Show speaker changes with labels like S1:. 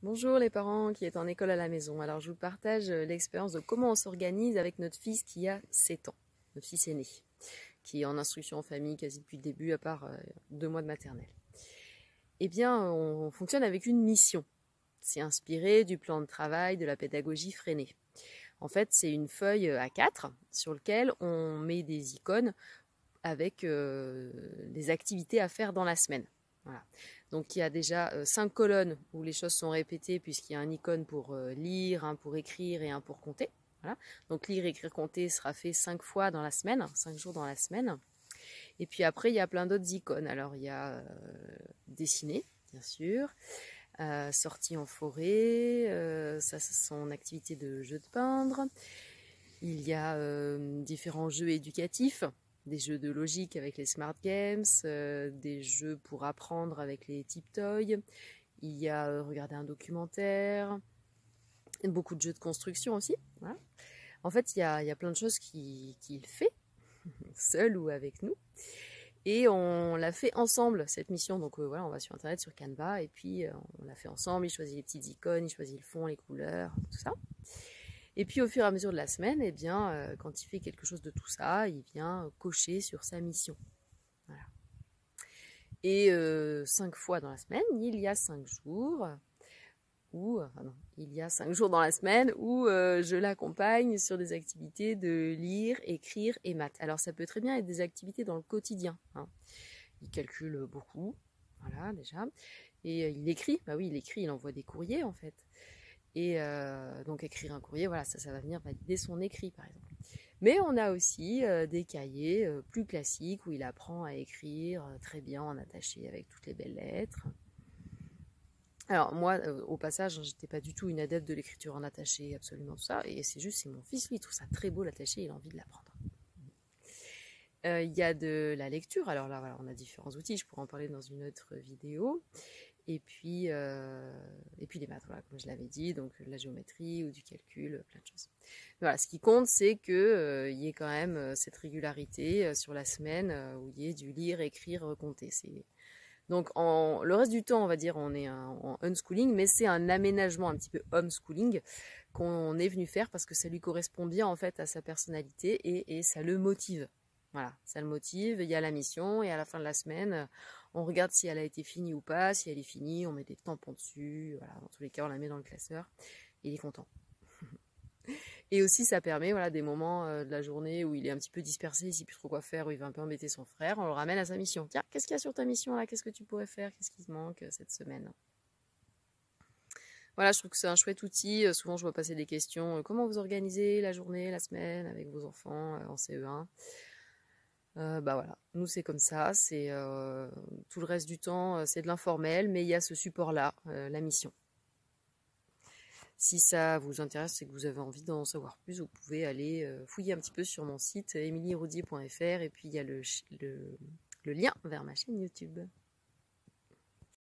S1: Bonjour les parents qui est en école à la maison. Alors je vous partage l'expérience de comment on s'organise avec notre fils qui a 7 ans, notre fils aîné, qui est en instruction en famille quasi depuis le début à part 2 mois de maternelle. Eh bien on fonctionne avec une mission. C'est inspiré du plan de travail de la pédagogie freinée. En fait c'est une feuille A4 sur laquelle on met des icônes avec les activités à faire dans la semaine. Voilà. Donc il y a déjà 5 colonnes où les choses sont répétées puisqu'il y a un icône pour lire, un pour écrire et un pour compter. Voilà. Donc lire, écrire, compter sera fait 5 fois dans la semaine, 5 jours dans la semaine. Et puis après il y a plein d'autres icônes. Alors il y a dessiner, bien sûr, sortie en forêt, ça c'est son activité de jeu de peindre. Il y a différents jeux éducatifs, des jeux de logique avec les smart games, des jeux pour apprendre avec les Tiptoy. Il y a regarder un documentaire, beaucoup de jeux de construction aussi. Voilà. En fait, il y a plein de choses qu'il fait, seul ou avec nous. Et on l'a fait ensemble, cette mission. Donc voilà, on va sur Internet, sur Canva, et puis on l'a fait ensemble. Il choisit les petites icônes, il choisit le fond, les couleurs, tout ça. Et puis au fur et à mesure de la semaine, eh bien, quand il fait quelque chose de tout ça, il vient cocher sur sa mission. Voilà. Et 5 fois dans la semaine, il y a 5 jours où, il y a 5 jours dans la semaine où je l'accompagne sur des activités de lire, écrire et maths. Alors ça peut très bien être des activités dans le quotidien. Hein. Il calcule beaucoup, voilà déjà. Et il écrit, bah oui, il écrit, il envoie des courriers en fait. Et donc écrire un courrier, voilà, ça va venir valider son écrit par exemple. Mais on a aussi des cahiers plus classiques où il apprend à écrire très bien en attaché avec toutes les belles lettres. Alors moi, au passage, j'étais pas du tout une adepte de l'écriture en attaché, absolument tout ça. Et c'est mon fils, lui, il trouve ça très beau l'attaché, il a envie de l'apprendre. Il y a de la lecture, alors là, voilà, on a différents outils, je pourrais en parler dans une autre vidéo. Et puis les maths, voilà, comme je l'avais dit, donc la géométrie ou du calcul, plein de choses. Mais voilà, ce qui compte, c'est qu'il y ait quand même cette régularité sur la semaine où il y ait du lire, écrire, compter. Donc le reste du temps, on va dire, on est en unschooling, mais c'est un aménagement un petit peu homeschooling qu'on est venu faire parce que ça lui correspond bien en fait à sa personnalité et ça le motive. Voilà, ça le motive, il y a la mission et à la fin de la semaine, on regarde si elle a été finie ou pas. Si elle est finie, on met des tampons dessus. Voilà, dans tous les cas, on la met dans le classeur. Et il est content. Et aussi, ça permet voilà, des moments de la journée où il est un petit peu dispersé, il ne sait plus trop quoi faire, où il va un peu embêter son frère. On le ramène à sa mission. Tiens, qu'est-ce qu'il y a sur ta mission là? Qu'est-ce que tu pourrais faire? Qu'est-ce qui te manque cette semaine? Voilà, je trouve que c'est un chouette outil. Souvent, je vois passer des questions. Comment vous organisez la journée, la semaine avec vos enfants en CE1? Bah voilà, nous c'est comme ça, c'est tout le reste du temps c'est de l'informel, mais il y a ce support-là, la mission. Si ça vous intéresse et que vous avez envie d'en savoir plus, vous pouvez aller fouiller un petit peu sur mon site emilieroudier.fr et puis il y a le lien vers ma chaîne YouTube.